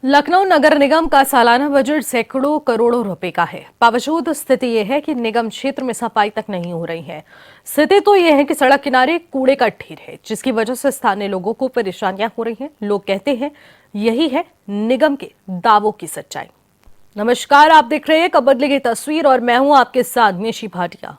लखनऊ नगर निगम का सालाना बजट सैकड़ों करोड़ों रुपए का है। बावजूद स्थिति यह है कि निगम क्षेत्र में सफाई तक नहीं हो रही है। स्थिति तो यह है कि सड़क किनारे कूड़े का ढेर है, जिसकी वजह से स्थानीय लोगों को परेशानियां हो रही हैं। लोग कहते हैं यही है निगम के दावों की सच्चाई। नमस्कार, आप देख रहे हैं कब बदलेगी तस्वीर और मैं हूं आपके साथ मेशी भाटिया।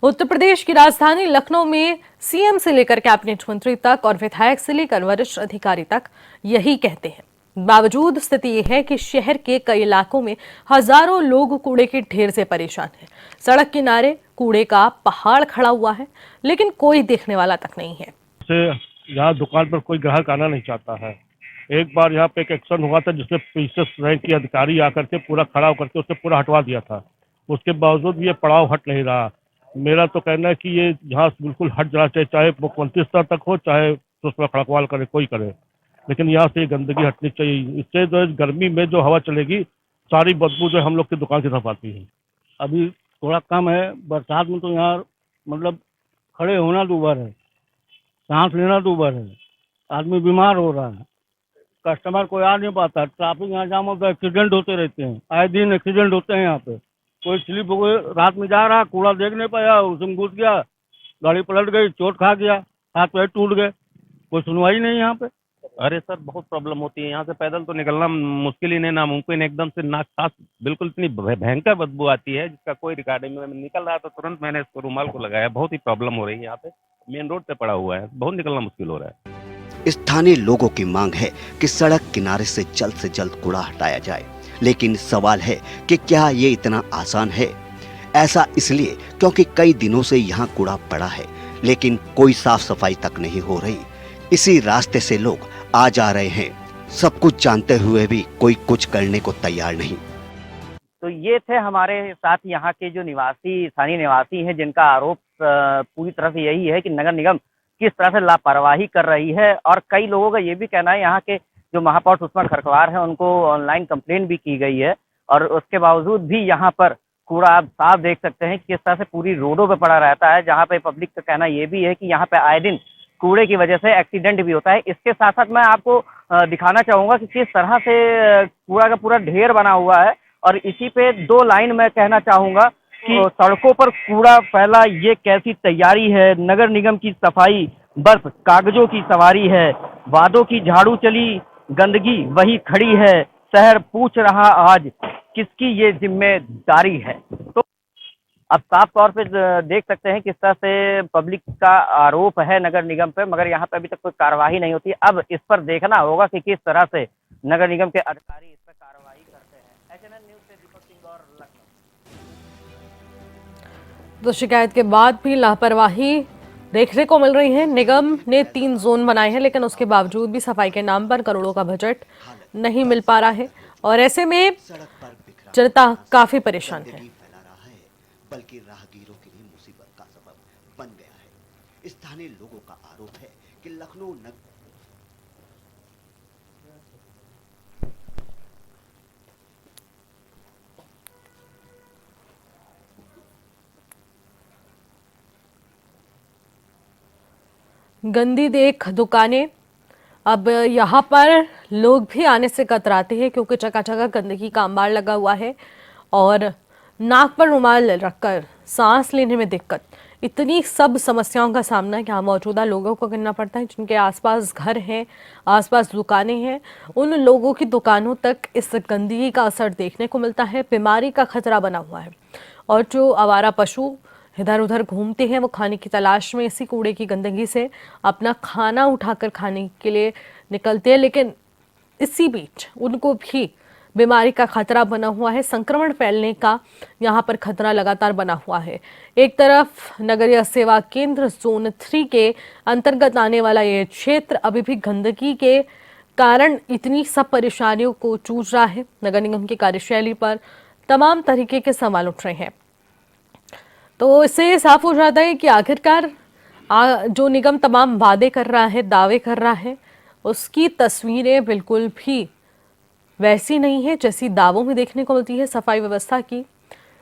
उत्तर प्रदेश की राजधानी लखनऊ में सीएम से लेकर कैबिनेट मंत्री तक और विधायक से लेकर वरिष्ठ अधिकारी तक यही कहते हैं। बावजूद स्थिति यह है कि शहर के कई इलाकों में हजारों लोग कूड़े के ढेर से परेशान हैं। सड़क किनारे कूड़े का पहाड़ खड़ा हुआ है, लेकिन कोई देखने वाला तक नहीं है। यहाँ दुकान पर कोई ग्राहक आना नहीं चाहता है। एक बार यहाँ पे एक एक्शन हुआ था जिसमें पीसीएस रैंक के अधिकारी आकर के पूरा खड़ा होकर के उसे पूरा हटवा दिया था। उसके बावजूद भी ये पड़ाव हट नहीं रहा। मेरा तो कहना है कि ये यहाँ से बिल्कुल हट जाना चाहिए, चाहे मुख्यमंत्री स्तर तक हो, चाहे उसमें खड़कवाल करे, कोई करे, लेकिन यहाँ से ये गंदगी हटनी चाहिए। इससे जो गर्मी में जो हवा चलेगी, सारी बदबू जो हम लोग की दुकान की तरफ आती है। अभी थोड़ा कम है, बरसात में तो यहाँ मतलब खड़े होना दूभर है, सांस लेना दूभर है, आदमी बीमार हो रहा है, कस्टमर कोई आ नहीं पाता, ट्रैफिक यहाँ जाम होता है, एक्सीडेंट होते रहते हैं, आए दिन एक्सीडेंट होते हैं यहाँ पे। कोई स्लिप हो गई, रात में जा रहा, कूड़ा देख नहीं पाया, उसमें घुस गया, गाड़ी पलट गई, चोट खा गया, हाथ पैर टूट गए, कोई सुनवाई नहीं यहाँ पे। अरे सर, बहुत प्रॉब्लम होती है यहाँ से। पैदल तो निकलना मुश्किल ही नहीं, नामुमकिन। एकदम से नाक सांस बिल्कुल इतनी भयंकर बदबू आती है जिसका कोई रिकॉर्डिंग में निकल रहा था, तुरंत मैंने इसको रुमाल को लगाया। बहुत ही प्रॉब्लम हो रही है यहाँ पे, मेन रोड पे पड़ा हुआ है, बहुत निकलना मुश्किल हो रहा है। स्थानीय लोगों की मांग है कि सड़क किनारे से जल्द कूड़ा हटाया जाए, लेकिन सवाल है कि क्या ये इतना आसान है। ऐसा इसलिए क्योंकि कई दिनों से यहाँ कूड़ा पड़ा है, लेकिन कोई साफ सफाई तक नहीं हो रही। इसी रास्ते से लोग आ जा रहे हैं, सब कुछ जानते हुए भी कोई कुछ करने को तैयार नहीं। तो ये थे हमारे साथ यहाँ के जो स्थानीय निवासी हैं, जिनका आरोप पूरी तरह से यही है कि नगर निगम किस तरह से लापरवाही कर रही है। और कई लोगों का ये भी कहना है, यहाँ के जो महापौर सुषमा खरकवार है, उनको ऑनलाइन कंप्लेंट भी की गई है, और उसके बावजूद भी यहाँ पर कूड़ा आप साफ देख सकते हैं किस तरह से पूरी रोडों पे पड़ा रहता है। जहाँ पे पब्लिक का कहना ये भी है कि यहाँ पे आए दिन कूड़े की वजह से एक्सीडेंट भी होता है। इसके साथ साथ मैं आपको दिखाना चाहूँगा कि किस तरह से कूड़ा का पूरा ढेर बना हुआ है। और इसी पे दो लाइन मैं कहना चाहूँगा कि सड़कों पर कूड़ा फैला, ये कैसी तैयारी है। नगर निगम की सफाई बस कागजों की सवारी है, वादों की झाड़ू चली, गंदगी वही खड़ी है। शहर पूछ रहा आज किसकी ये जिम्मेदारी है। तो अब साफ तौर पे देख सकते हैं किस तरह से पब्लिक का आरोप है नगर निगम पे, मगर यहाँ पे अभी तक कोई कार्रवाई नहीं होती। अब इस पर देखना होगा कि किस तरह से नगर निगम के अधिकारी इस पर कार्रवाई करते हैं। एचएनएन न्यूज़ से दीपक सिंह और लखनऊ। तो शिकायत के बाद भी लापरवाही देखने को मिल रही है। निगम ने 3 जोन बनाए हैं, लेकिन उसके बावजूद भी सफाई के नाम पर करोड़ों का बजट नहीं मिल पा रहा है, और ऐसे में जनता काफी परेशान है। बल्कि राहगीरों की भी मुसीबत का सबब बन गया है। स्थानीय लोगों का आरोप है कि लखनऊ नगर गंदी देख दुकानें, अब यहाँ पर लोग भी आने से कतराते हैं, क्योंकि जगह जगह गंदगी का अंबार लगा हुआ है और नाक पर रुमाल रखकर सांस लेने में दिक्कत। इतनी सब समस्याओं का सामना यहाँ मौजूदा लोगों को करना पड़ता है, जिनके आसपास घर हैं, आसपास दुकानें हैं। उन लोगों की दुकानों तक इस गंदगी का असर देखने को मिलता है। बीमारी का खतरा बना हुआ है, और जो आवारा पशु इधर उधर घूमते हैं, वो खाने की तलाश में इसी कूड़े की गंदगी से अपना खाना उठाकर खाने के लिए निकलते हैं, लेकिन इसी बीच उनको भी बीमारी का खतरा बना हुआ है। संक्रमण फैलने का यहाँ पर खतरा लगातार बना हुआ है। एक तरफ नगरीय सेवा केंद्र जोन 3 के अंतर्गत आने वाला ये क्षेत्र अभी भी गंदगी के कारण इतनी सब परेशानियों को जूझ रहा है। नगर निगम की कार्यशैली पर तमाम तरीके के सवाल उठ रहे हैं। तो इससे साफ हो जाता है कि आखिरकार जो निगम तमाम वादे कर रहा है, दावे कर रहा है, उसकी तस्वीरें बिल्कुल भी वैसी नहीं है जैसी दावों में देखने को मिलती है। सफाई व्यवस्था की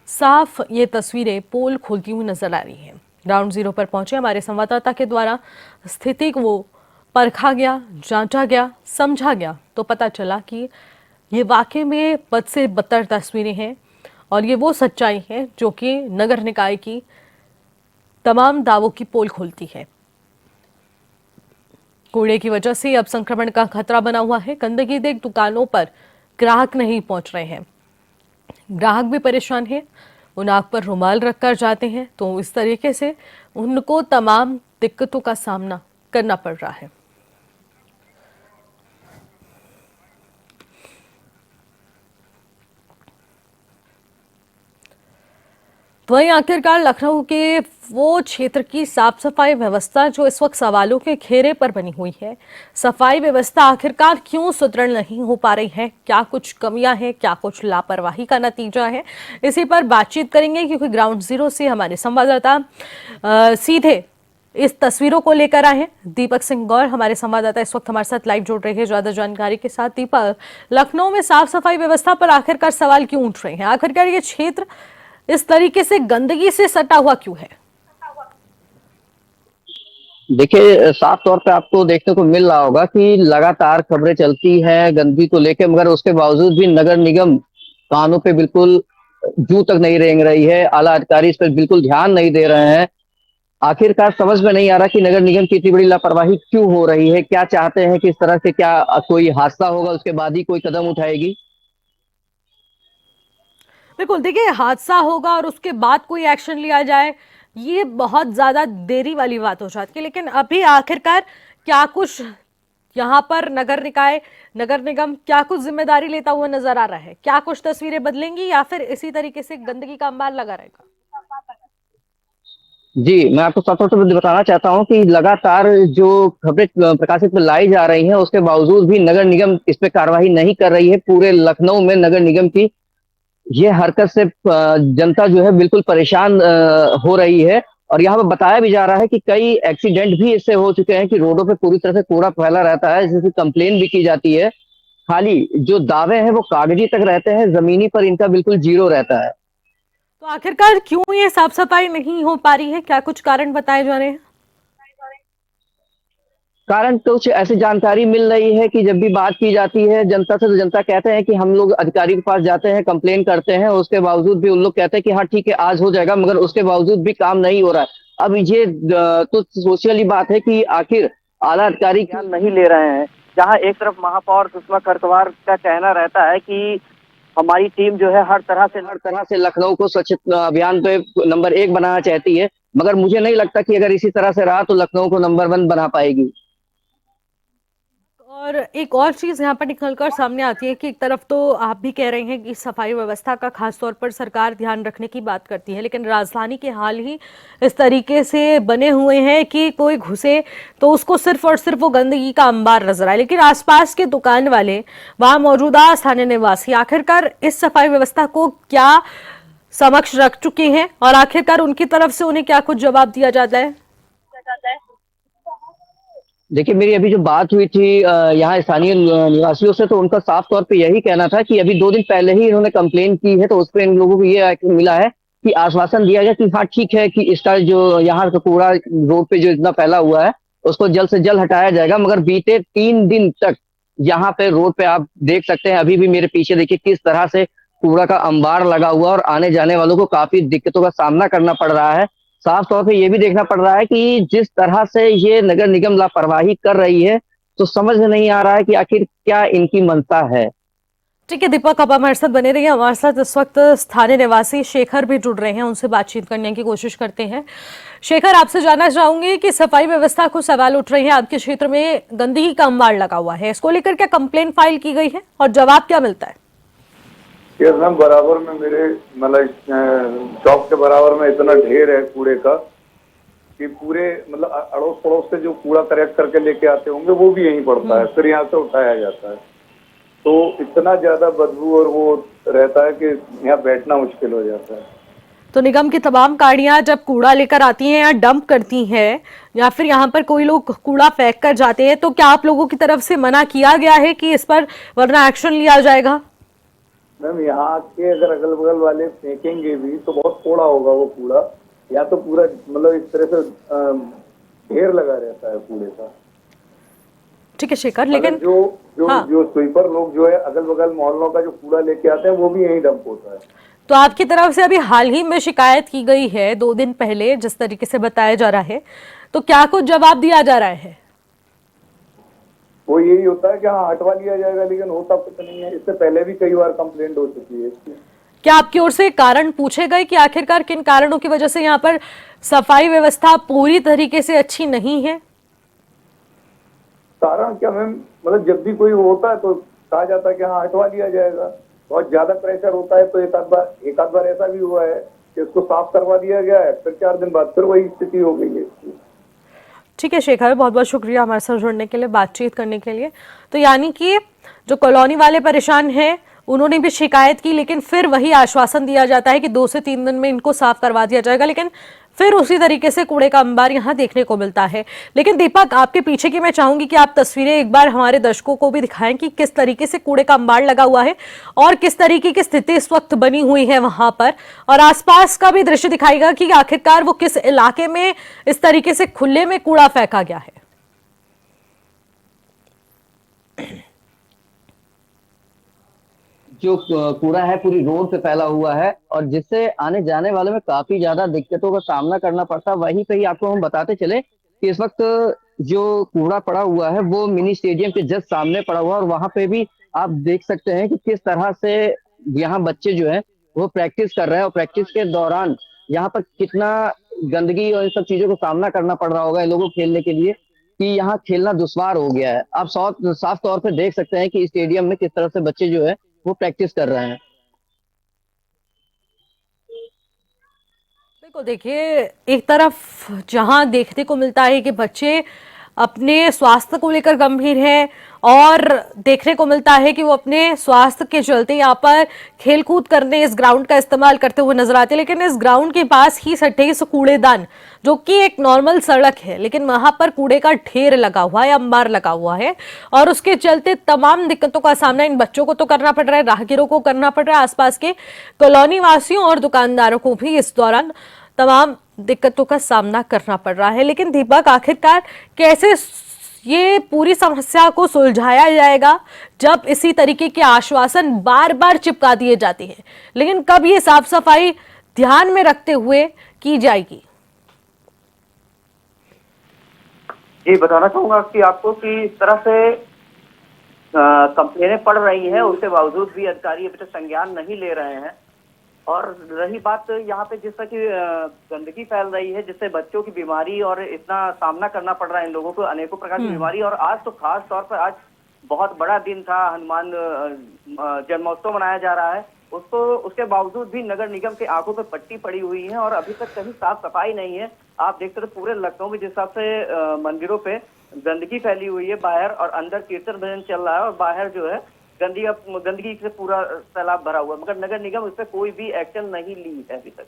साफ ये तस्वीरें पोल खोलती हुई नजर आ रही हैं। ग्राउंड जीरो पर पहुंचे हमारे संवाददाता के द्वारा स्थिति को परखा गया, जांचा गया, समझा गया, तो पता चला कि ये वाकई में बद से बदतर तस्वीरें हैं और ये वो सच्चाई है जो कि नगर निकाय की तमाम दावों की पोल खोलती है। कूड़े की वजह से अब संक्रमण का खतरा बना हुआ है। गंदगी देख दुकानों पर ग्राहक नहीं पहुंच रहे हैं, ग्राहक भी परेशान है। वो नाक पर रुमाल रखकर जाते हैं तो इस तरीके से उनको तमाम दिक्कतों का सामना करना पड़ रहा है। वहीं आखिरकार लखनऊ के वो क्षेत्र की साफ सफाई व्यवस्था जो इस वक्त सवालों के घेरे पर बनी हुई है, सफाई व्यवस्था आखिरकार क्यों सुदृढ़ नहीं हो पा रही है? क्या कुछ कमियां हैं, क्या कुछ लापरवाही का नतीजा है? इसी पर बातचीत करेंगे क्योंकि ग्राउंड जीरो से हमारे संवाददाता सीधे इस तस्वीरों को लेकर आए हैं। दीपक सिंह गौर हमारे संवाददाता इस वक्त हमारे साथ लाइव जुड़ रहे हैं ज्यादा जानकारी के साथ। दीपक, लखनऊ में साफ सफाई व्यवस्था पर आखिरकार सवाल क्यों उठ रहे हैं? आखिरकार ये क्षेत्र इस तरीके से गंदगी से सटा हुआ क्यों है? देखिए, साफ तौर पे आपको देखने को मिल रहा होगा कि लगातार खबरें चलती हैं गंदगी को लेकर, मगर उसके बावजूद भी नगर निगम कानों पे बिल्कुल जू तक नहीं रेंग रही है। आला अधिकारी इस पर बिल्कुल ध्यान नहीं दे रहे हैं। आखिरकार समझ में नहीं आ रहा कि नगर निगम की इतनी बड़ी लापरवाही क्यों हो रही है। क्या चाहते हैं कि इस तरह से क्या कोई हादसा होगा उसके बाद ही कोई कदम उठाएगी? बिल्कुल, देखिए हादसा होगा और उसके बाद कोई एक्शन लिया जाए, ये बहुत ज्यादा देरी वाली बात हो जाती है। लेकिन अभी आखिरकार क्या कुछ यहाँ पर नगर निकाय, नगर निगम क्या कुछ जिम्मेदारी लेता हुआ नजर आ रहा है? क्या कुछ तस्वीरें बदलेंगी या फिर इसी तरीके से गंदगी का अंबार लगा रहेगा? जी, मैं आपको साफ तौर पे बताना चाहता हूँ कि लगातार जो खबरें प्रकाशित में लाई जा रही हैं, उसके बावजूद भी नगर निगम इस पे कार्रवाई नहीं कर रही है। पूरे लखनऊ में नगर निगम की ये हरकत से जनता जो है बिल्कुल परेशान हो रही है। और यहाँ पे बताया भी जा रहा है कि कई एक्सीडेंट भी इससे हो चुके हैं कि रोडों पे पूरी तरह से कूड़ा फैला रहता है, जिसकी कंप्लेन भी की जाती है। खाली जो दावे हैं वो कागजी तक रहते हैं, जमीनी पर इनका बिल्कुल जीरो रहता है। तो आखिरकार क्यों ये साफ सफाई नहीं हो पा रही है? क्या कुछ कारण बताए जा रहे हैं? कारण कुछ ऐसी जानकारी मिल रही है कि जब भी बात की जाती है जनता से, तो जनता कहते हैं कि हम लोग अधिकारी के पास जाते हैं, कंप्लेन करते हैं, उसके बावजूद भी उन लोग कहते हैं कि हाँ ठीक है आज हो जाएगा, मगर उसके बावजूद भी काम नहीं हो रहा है। अब ये तो सोशली बात है कि आखिर आला अधिकारी ध्यान नहीं ले रहे हैं। जहां एक तरफ महापौर सुषमा खरतवार का कहना रहता है कि हमारी टीम जो है हर तरह से लखनऊ को स्वच्छ अभियान पे नंबर 1 बनाना चाहती है, मगर मुझे नहीं लगता कि अगर इसी तरह से रहा तो लखनऊ को नंबर 1 बना पाएगी। और एक और चीज यहाँ पर निकलकर सामने आती है कि एक तरफ तो आप भी कह रहे हैं कि सफाई व्यवस्था का खास तौर पर सरकार ध्यान रखने की बात करती है, लेकिन राजधानी के हाल ही इस तरीके से बने हुए हैं कि कोई घुसे तो उसको सिर्फ और सिर्फ वो गंदगी का अंबार नजर आए, लेकिन आसपास के दुकान वाले, वहां मौजूदा स्थानीय निवासी आखिरकार इस सफाई व्यवस्था को क्या समक्ष रख चुके हैं और आखिरकार उनकी तरफ से उन्हें क्या कुछ जवाब दिया जाता है? देखिए, मेरी अभी जो बात हुई थी यहाँ स्थानीय निवासियों से, तो उनका साफ तौर पे यही कहना था कि अभी 2 दिन पहले ही इन्होंने कंप्लेन की है, तो उस पर इन लोगों को ये मिला है कि आश्वासन दिया गया कि हाँ ठीक है कि इसका जो यहाँ का कूड़ा रोड पे जो इतना फैला हुआ है उसको जल्द से जल्द हटाया जाएगा। मगर बीते 3 दिन तक यहाँ पे रोड पे आप देख सकते हैं, अभी भी मेरे पीछे देखिए किस तरह से कूड़ा का अंबार लगा हुआ और आने जाने वालों को काफी दिक्कतों का सामना करना पड़ रहा है। साफ तौर पे ये भी देखना पड़ रहा है कि जिस तरह से ये नगर निगम लापरवाही कर रही है, तो समझ में नहीं आ रहा है कि आखिर क्या इनकी मंशा है। ठीक है दीपक, अब हमारे साथ बने रहिए। हमारे साथ इस वक्त स्थानीय निवासी शेखर भी जुड़ रहे हैं, उनसे बातचीत करने की कोशिश करते हैं। शेखर, आपसे जानना चाहूंगी कि सफाई व्यवस्था को सवाल उठ रहे हैं, आपके क्षेत्र में गंदगी का अंबार लगा हुआ है, इसको लेकर क्या कंप्लेन फाइल की गई है और जवाब क्या मिलता है? यार मैम, बराबर में मेरे मतलब चौक के बराबर में इतना ढेर है कूड़े का कि पूरे मतलब अड़ोस पड़ोस से जो कूड़ा कलेक्ट करके लेके आते होंगे वो भी यहीं पड़ता है, फिर यहाँ से उठाया जाता है। तो इतना ज्यादा बदबू और वो रहता है कि यहाँ बैठना मुश्किल हो जाता है। तो निगम की तमाम गाड़ियां जब कूड़ा लेकर आती हैं या डंप करती हैं या फिर यहाँ पर कोई लोग कूड़ा फेंक कर जाते हैं, तो क्या आप लोगों की तरफ से मना किया गया है कि इस पर वरना एक्शन लिया जाएगा? मैम, यहाँ के अगर अगल बगल वाले फेंकेंगे भी तो बहुत थोड़ा होगा वो कूड़ा, या तो पूरा मतलब इस तरह से ढेर लगा रहता है कूड़े का। ठीक है शेखर, अगर लेकिन हाँ, जो स्वीपर लोग जो है अगल बगल मोहल्लों का जो कूड़ा लेके आते हैं वो भी यहीं डंप होता है। तो आपकी तरफ से अभी हाल ही में शिकायत की गई है 2 दिन पहले, जिस तरीके से बताया जा रहा है, तो क्या कुछ जवाब दिया जा रहा है? वो यही होता है कि हाँ हटवा लिया जाएगा, लेकिन होता कुछ नहीं है। इससे पहले भी कई बार कंप्लेंट हो चुकी है इसकी। क्या आपकी ओर से कारण पूछे गए कि आखिरकार किन कारणों की वजह से यहाँ पर सफाई व्यवस्था पूरी तरीके से अच्छी नहीं है? कारण क्या मैम, मतलब जब भी कोई होता है तो कहा जाता है कि हाँ हटवा लिया जाएगा। बहुत ज्यादा प्रेशर होता है तो एक आध बार ऐसा भी हुआ है कि उसको साफ करवा दिया गया है, फिर 4 दिन बाद फिर वही स्थिति हो गई है इसकी। ठीक है शेखर, बहुत बहुत शुक्रिया हमारे साथ जुड़ने के लिए, बातचीत करने के लिए। तो यानी कि जो कॉलोनी वाले परेशान हैं, उन्होंने भी शिकायत की, लेकिन फिर वही आश्वासन दिया जाता है कि 2 से 3 दिन में इनको साफ करवा दिया जाएगा, लेकिन फिर उसी तरीके से कूड़े का अंबार यहाँ देखने को मिलता है। लेकिन दीपक, आपके पीछे की मैं चाहूंगी कि आप तस्वीरें एक बार हमारे दर्शकों को भी दिखाएं कि किस तरीके से कूड़े का अंबार लगा हुआ है और किस तरीके की स्थिति इस वक्त बनी हुई है वहां पर, और आसपास का भी दृश्य दिखाएगा कि आखिरकार वो किस इलाके में इस तरीके से खुले में कूड़ा फेंका गया है। जो कूड़ा है पूरी रोड पे फैला हुआ है और जिससे आने जाने वाले में काफी ज्यादा दिक्कतों का सामना करना पड़ता है। वहीं पे ही आपको हम बताते चले कि इस वक्त जो कूड़ा पड़ा हुआ है वो मिनी स्टेडियम के जस्ट सामने पड़ा हुआ है, और वहां पे भी आप देख सकते हैं कि किस तरह से यहाँ बच्चे जो है वो प्रैक्टिस कर रहे हैं, और प्रैक्टिस के दौरान यहाँ पर कितना गंदगी और इन सब चीजों का सामना करना पड़ रहा होगा इन लोगों को खेलने के लिए कि यहाँ खेलना दुश्वार हो गया है। आप साफ तौर पे देख सकते हैं कि स्टेडियम में किस तरह से बच्चे जो है वो प्रैक्टिस कर रहे हैं। बिल्कुल, देखिए एक तरफ जहां देखने को मिलता है कि बच्चे अपने स्वास्थ्य को लेकर गंभीर हैं, और देखने को मिलता है कि वो अपने स्वास्थ्य के चलते यहाँ पर खेलकूद करने इस ग्राउंड का इस्तेमाल करते हुए नजर आते हैं, लेकिन इस ग्राउंड के पास ही सटे इस कूड़ेदान, जो कि एक नॉर्मल सड़क है, लेकिन वहां पर कूड़े का ढेर लगा हुआ है, अंबार लगा हुआ है, और उसके चलते तमाम दिक्कतों का सामना इन बच्चों को तो करना पड़ रहा है, राहगीरों को करना पड़ रहा है, आसपास के कॉलोनी वासियों और दुकानदारों को भी इस दौरान तमाम दिक्कतों का सामना करना पड़ रहा है। लेकिन दीपक, आखिरकार कैसे ये पूरी समस्या को सुलझाया जाएगा जब इसी तरीके के आश्वासन बार बार चिपका दिए जाते हैं, लेकिन कब ये साफ सफाई ध्यान में रखते हुए की जाएगी? जी, बताना चाहूंगा कि आपको कि इस तरह से कंप्लेनें पड़ रही हैं, उसके बावजूद भी अधिकारी अभी तक संज्ञान नहीं ले रहे हैं। और रही बात यहाँ पे जिस तरह की गंदगी फैल रही है, जिससे बच्चों की बीमारी और इतना सामना करना पड़ रहा है इन लोगों को, अनेकों प्रकार की बीमारी। और आज तो खास तौर पर आज बहुत बड़ा दिन था, हनुमान जन्मोत्सव मनाया जा रहा है, उसके बावजूद भी नगर निगम के आंखों पे पट्टी पड़ी हुई है और अभी तक कहीं साफ सफाई नहीं है। आप देखते रहे पूरे लखनऊ में जिस हिसाब से मंदिरों पे गंदगी फैली हुई है बाहर, और अंदर कीर्तन भजन चल रहा है, और बाहर जो है गंदगी से पूरा तालाब भरा हुआ है, मगर नगर निगम इस पर कोई भी एक्शन नहीं ली है अभी तक।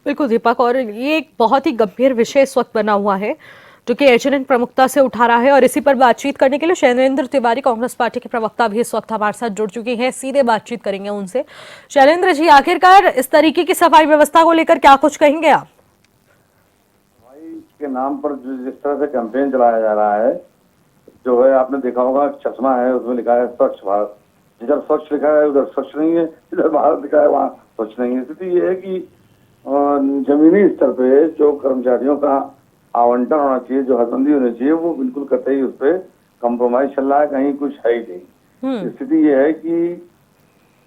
बिल्कुल दीपक, और ये एक बहुत ही गंभीर विषय इस वक्त बना हुआ है जो कि एचएनएन प्रमुखता से उठा रहा है, और इसी पर बातचीत करने के लिए शैलेंद्र तिवारी, कांग्रेस पार्टी के प्रवक्ता, भी इस वक्त हमारे साथ जुड़ चुके हैं। सीधे बातचीत करेंगे उनसे। शैलेंद्र जी, आखिरकार इस तरीके की सफाई व्यवस्था को लेकर क्या कुछ कहेंगे आप? सफाई के नाम पर जिस तरह से कैंपेन चलाया जा रहा है, जो है आपने देखा होगा चश्मा है उसमें लिखा है स्वच्छ भारत, जिधर स्वच्छ लिखा है उधर स्वच्छ नहीं है, जिधर भारत लिखा है वहाँ स्वच्छ नहीं है। स्थिति ये है कि जमीनी स्तर पे जो कर्मचारियों का आवंटन होना चाहिए, जो हदबंदी होनी चाहिए, वो बिल्कुल कतई उस पर कम्प्रोमाइज चल रहा है, कहीं कुछ है ही नहीं। स्थिति ये है कि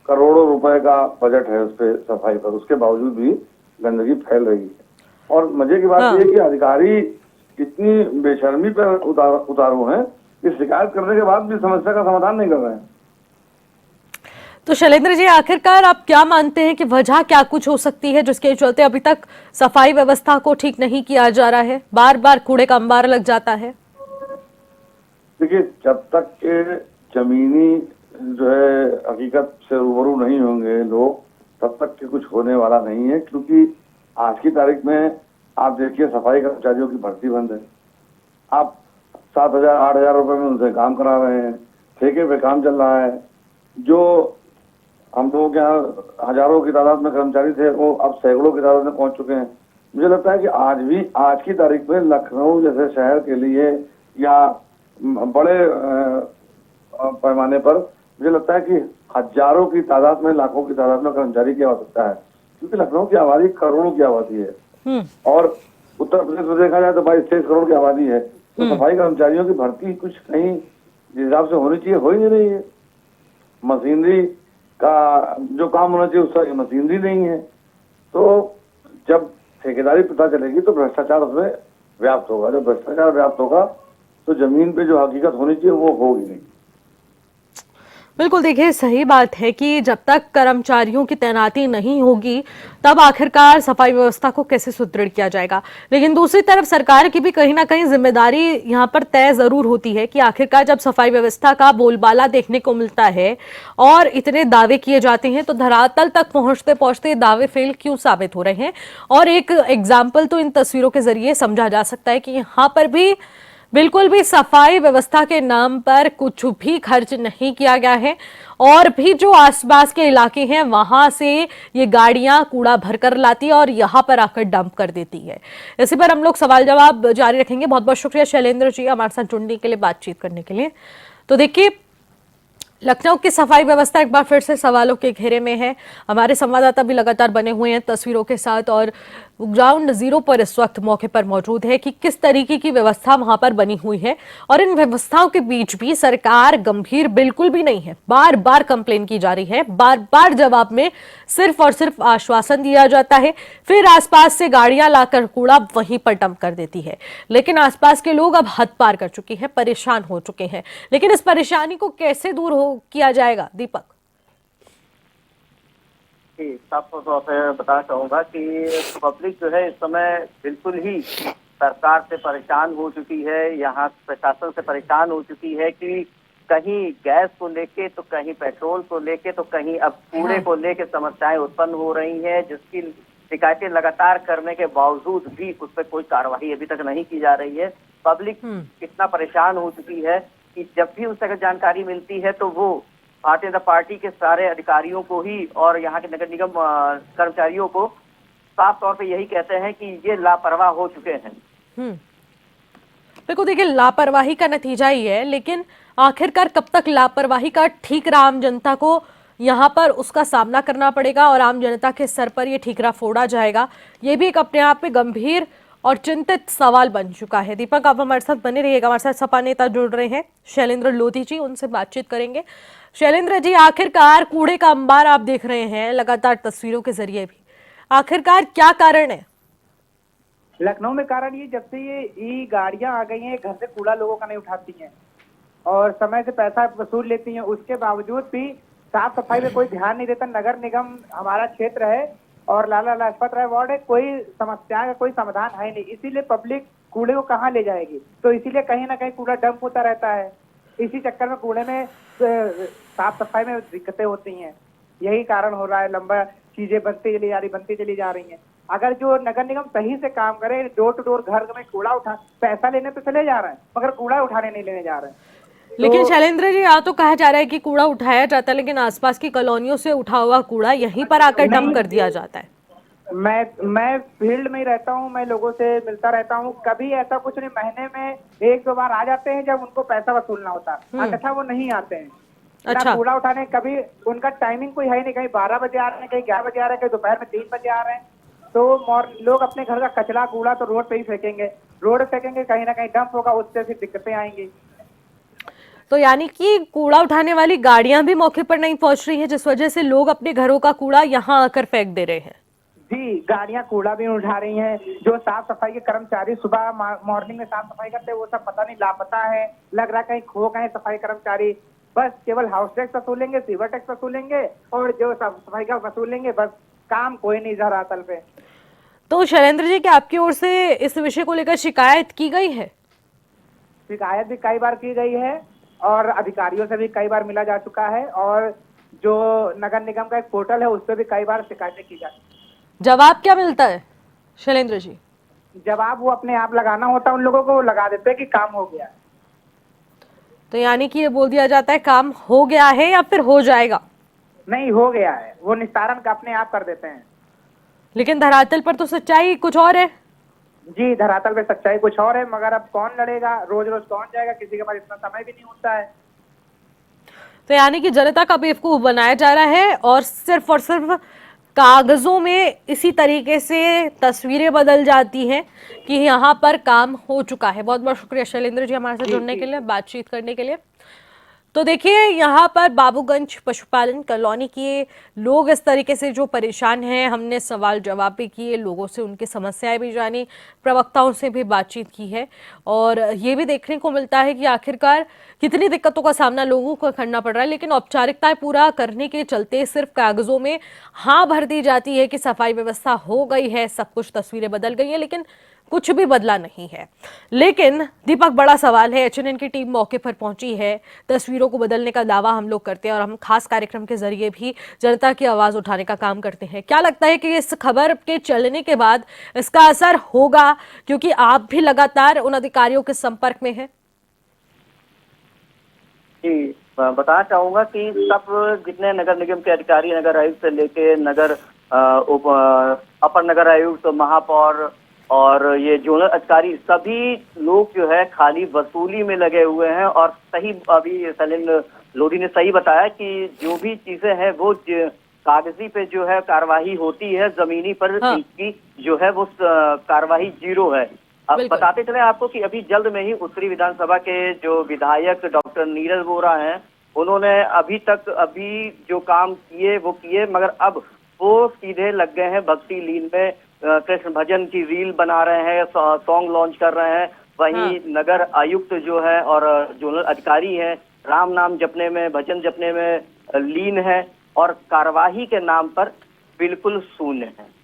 करोड़ों रुपए का बजट है उस पर सफाई पर, उसके बावजूद भी गंदगी फैल रही है। और मजे की बात यह है कि अधिकारी इतनी बेशर्मी पर उतारू हैं कि शिकायत करने के बाद भी समस्या का समाधान नहीं कर रहे हैं। तो शैलेंद्र जी, आखिरकार आप क्या मानते हैं कि वजह क्या कुछ हो सकती है जिसके चलते अभी तक सफाई व्यवस्था को ठीक नहीं किया जा रहा है, बार बार कूड़े का अंबार लग जाता है? देखिए, जब तक के जमीनी जो है हकीकत से रूबरू नहीं होंगे लोग, तब तक के कुछ होने वाला नहीं है। क्योंकि आज की तारीख में आप देखिए सफाई कर्मचारियों की भर्ती बंद है। आप 7,000-8,000 रुपए में उनसे काम करा रहे हैं, ठेके पे काम चल रहा है। जो हम लोगों के यहाँ हजारों की तादाद में कर्मचारी थे, वो अब सैकड़ों की तादाद में पहुंच चुके हैं। मुझे लगता है कि आज की तारीख में लखनऊ जैसे शहर के लिए या बड़े पैमाने पर मुझे लगता है कि हजारों की तादाद में, लाखों की तादाद में कर्मचारी की आवश्यकता है, क्योंकि लखनऊ की आबादी करोड़ों की आबादी है और उत्तर प्रदेश में देखा जाए तो 22-23 करोड़ की आबादी है। तो सफाई कर्मचारियों की भर्ती कुछ कहीं जिस हिसाब से होनी चाहिए हो ही नहीं रही है। मशीनरी का जो काम होना चाहिए उसका मशीनरी नहीं है। तो जब ठेकेदारी पता चलेगी तो भ्रष्टाचार उसमें व्याप्त होगा। जब भ्रष्टाचार व्याप्त होगा तो जमीन पे जो हकीकत होनी चाहिए वो होगी नहीं। बिल्कुल, देखिए सही बात है कि जब तक कर्मचारियों की तैनाती नहीं होगी तब आखिरकार सफाई व्यवस्था को कैसे सुदृढ़ किया जाएगा। लेकिन दूसरी तरफ सरकार की भी कहीं ना कहीं जिम्मेदारी यहाँ पर तय जरूर होती है कि आखिरकार जब सफाई व्यवस्था का बोलबाला देखने को मिलता है और इतने दावे किए जाते हैं तो धरातल तक पहुंचते पहुंचते दावे फेल क्यों साबित हो रहे हैं। और एक एग्जाम्पल तो इन तस्वीरों के जरिए समझा जा सकता है कि यहाँ पर भी बिल्कुल भी सफाई व्यवस्था के नाम पर कुछ भी खर्च नहीं किया गया है और भी जो आसपास के इलाके हैं वहां से ये गाड़ियां कूड़ा भरकर लाती है और यहां पर आकर डंप कर देती है। इसी पर हम लोग सवाल जवाब जारी रखेंगे। बहुत बहुत शुक्रिया शैलेंद्र जी हमारे साथ जुड़ने के लिए, बातचीत करने के लिए। तो देखिए, लखनऊ की सफाई व्यवस्था एक बार फिर से सवालों के घेरे में है। हमारे संवाददाता भी लगातार बने हुए हैं तस्वीरों के साथ और ग्राउंड जीरो पर इस वक्त मौके पर मौजूद है कि किस तरीके की व्यवस्था वहां पर बनी हुई है। और इन व्यवस्थाओं के बीच भी सरकार गंभीर बिल्कुल भी नहीं है। बार बार कंप्लेन की जा रही है, बार बार जवाब में सिर्फ और सिर्फ आश्वासन दिया जाता है, फिर आसपास से गाड़ियां लाकर कूड़ा वहीं पर डंप कर देती है। लेकिन आसपास के लोग अब हद पार कर चुके हैं, परेशान हो चुके हैं। लेकिन इस परेशानी को कैसे दूर किया जाएगा, दीपक? साफ तौर से बताना चाहूंगा कि पब्लिक जो है इस समय बिल्कुल ही सरकार से परेशान हो चुकी है, यहाँ प्रशासन से परेशान हो चुकी है कि कहीं गैस को लेके तो कहीं पेट्रोल को लेके तो कहीं अब कूड़े को लेके समस्याएं उत्पन्न हो रही हैं, जिसकी शिकायतें लगातार करने के बावजूद भी उस पर कोई कार्रवाई अभी तक नहीं की जा रही है। पब्लिक इतना परेशान हो चुकी है कि जब भी उसे अगर जानकारी मिलती है तो वो भारतीय जनता पार्टी के सारे अधिकारियों को ही और यहाँ के नगर निगम कर्मचारियों को साफ तौर पे यही कहते हैं कि ये लापरवाह हो चुके हैं। बिल्कुल, देखिए लापरवाही का नतीजा ही है। लेकिन आखिरकार कब तक लापरवाही का ठीकरा आम जनता को यहाँ पर उसका सामना करना पड़ेगा और आम जनता के सर पर ये ठीकरा फोड़ा जाएगा, ये भी एक अपने आप में गंभीर और चिंतित सवाल बन चुका है। दीपक, आप हमारे साथ बने रहिएगा। हमारे साथ सपा नेता जुड़ रहे हैं शैलेंद्र लोधी जी, उनसे बातचीत करेंगे। शैलेंद्र जी, आखिरकार कूड़े का अंबार आप देख रहे हैं लगातार तस्वीरों के जरिए भी, आखिरकार क्या कारण है? लखनऊ में कारण ये, जब से ये ई गाड़ियां आ गई हैं, घर से कूड़ा लोगों का नहीं उठाती हैं और समय से पैसा वसूल लेती हैं, उसके बावजूद भी साफ सफाई में कोई ध्यान नहीं देता। नगर निगम हमारा क्षेत्र है और लाला लाजपत राय वार्ड है, कोई समस्या का कोई समाधान है नहीं, इसीलिए पब्लिक कूड़े को कहाँ ले जाएगी। तो इसीलिए कहीं ना कहीं कूड़ा डंप होता रहता है। इसी चक्कर में कूड़े में साफ सफाई में दिक्कतें होती हैं। यही कारण हो रहा है, लंबा चीजें बनती चली जा रही हैं। अगर जो नगर निगम सही से काम करे, डोर टू डोर घर में कूड़ा उठा, पैसा लेने तो चले जा रहे हैं मगर कूड़ा उठाने नहीं लेने जा रहे हैं। लेकिन शैलेंद्र जी, यहाँ तो कहा जा रहा है कि कूड़ा उठाया जाता है लेकिन आसपास की कॉलोनियों से उठा हुआ कूड़ा यहीं पर आकर डंप कर दिया जाता है। मैं फील्ड में ही रहता हूँ, मैं लोगों से मिलता रहता हूँ, कभी ऐसा कुछ नहीं। महीने में 1-2 बार आ जाते हैं जब उनको पैसा वसूलना होता है, अन्यथा वो नहीं आते हैं। अच्छा, कूड़ा उठाने कभी उनका टाइमिंग कोई है नहीं, कहीं 12 बजे आ रहे हैं, कहीं 11 बजे आ रहे हैं, कहीं दोपहर में 3 बजे आ रहे हैं। तो लोग अपने घर का कचरा कूड़ा तो रोड पे ही फेंकेंगे, कहीं ना कहीं डंप होगा, उससे फिर दिक्कतें आएंगी। तो यानी कि कूड़ा उठाने वाली गाड़ियां भी मौके पर नहीं पहुंच रही हैं, जिस वजह से लोग अपने घरों का कूड़ा यहां आकर फेंक दे रहे हैं। जी, गाड़ियां कूड़ा भी उठा रही हैं। जो साफ सफाई के कर्मचारी सुबह मॉर्निंग में साफ सफाई करते हैं वो सब पता नहीं लापता है, लग रहा है कहीं खो गए सफाई कर्मचारी। बस केवल हाउस टैक्स वसूलेंगे, सीवर टैक्स वसूलेंगे और जो सफाई का वसूलेंगे, बस काम कोई नहीं धरातल पे। तो शैलेंद्र जी, क्या आपकी ओर से इस विषय को लेकर शिकायत की गई है? शिकायत भी कई बार की गई है और अधिकारियों से भी कई बार मिला जा चुका है और जो नगर निगम का एक पोर्टल है उस पर भी कई बार शिकायतें की जाती है। जवाब क्या मिलता है शैलेंद्र जी? जवाब वो अपने आप लगाना होता है, उन लोगों को लगा देते हैं कि काम हो गया है। तो यानी कि ये बोल दिया जाता है काम हो गया है या फिर हो जाएगा? नहीं, हो गया है, वो निस्तारण का अपने आप कर देते हैं। लेकिन धरातल पर तो सच्चाई कुछ और है। जी, धरातल पे सच्चाई कुछ और है, मगर अब कौन लड़ेगा, रोज रोज कौन जाएगा, किसी के पास इतना समय भी नहीं होता है। तो यानी कि जनता का बेवकूफ बनाया जा रहा है और सिर्फ कागजों में इसी तरीके से तस्वीरें बदल जाती हैं कि यहाँ पर काम हो चुका है। बहुत बहुत शुक्रिया शैलेंद्र जी हमारे साथ जुड़ने के लिए, बातचीत करने के लिए। तो देखिए यहाँ पर बाबूगंज पशुपालन कॉलोनी के लोग इस तरीके से जो परेशान हैं, हमने सवाल जवाब भी किए, लोगों से उनकी समस्याएं भी जानी, प्रवक्ताओं से भी बातचीत की है और ये भी देखने को मिलता है कि आखिरकार कितनी दिक्कतों का सामना लोगों को करना पड़ रहा है, लेकिन औपचारिकताएं पूरा करने के चलते सिर्फ कागजों में हाँ भर दी जाती है कि सफाई व्यवस्था हो गई है, सब कुछ, तस्वीरें बदल गई हैं, लेकिन कुछ भी बदला नहीं है। लेकिन दीपक, बड़ा सवाल है, एचएनएन की टीम मौके पर पहुंची है, तस्वीरों को बदलने का दावा हम लोग करते हैं और हम खास कार्यक्रम के जरिए भी जनता की आवाज उठाने का काम करते हैं। क्या लगता है कि इस खबर के चलने के बाद इसका असर होगा, क्योंकि आप भी लगातार उन अधिकारियों के संपर्क में हैं? जी, बताना चाहूंगा कि सब जितने नगर निगम के अधिकारी, नगर आयुक्त से लेके नगर अपर नगर आयुक्त, महापौर और ये जोनल अधिकारी, सभी लोग जो है खाली वसूली में लगे हुए हैं। और सही अभी शैलेंद्र लोधी ने सही बताया कि जो भी चीजें हैं वो कागजी पे जो है कार्रवाई होती है, जमीनी पर हाँ। इनकी जो है वो कार्रवाई जीरो है। अब बिल्कुल। बताते चले आपको कि अभी जल्द में ही उत्तरी विधानसभा के जो विधायक डॉक्टर नीरज वोरा हैं, उन्होंने अभी जो काम किए वो किए, मगर अब वो सीधे लग गए हैं भक्ति लीन में, कृष्ण भजन की रील बना रहे हैं, सॉन्ग लॉन्च कर रहे हैं। वहीं हाँ। नगर आयुक्त जो है और जोनल अधिकारी हैं, राम नाम जपने में, भजन जपने में लीन है और कार्यवाही के नाम पर बिल्कुल शून्य है।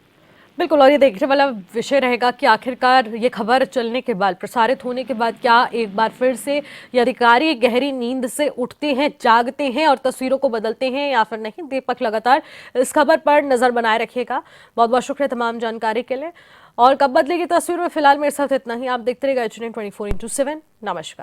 बिल्कुल, और ये देखने वाला विषय रहेगा कि आखिरकार ये खबर चलने के बाद, प्रसारित होने के बाद, क्या एक बार फिर से ये अधिकारी गहरी नींद से उठते हैं, जागते हैं और तस्वीरों को बदलते हैं या फिर नहीं। दीपक लगातार इस खबर पर नजर बनाए रखिएगा। बहुत बहुत शुक्रिया तमाम जानकारी के लिए। और कब बदलेगी तस्वीर में, फिलहाल मेरे साथ इतना ही। आप देखते रहिएगा एचएनएन 24/7। नमस्कार।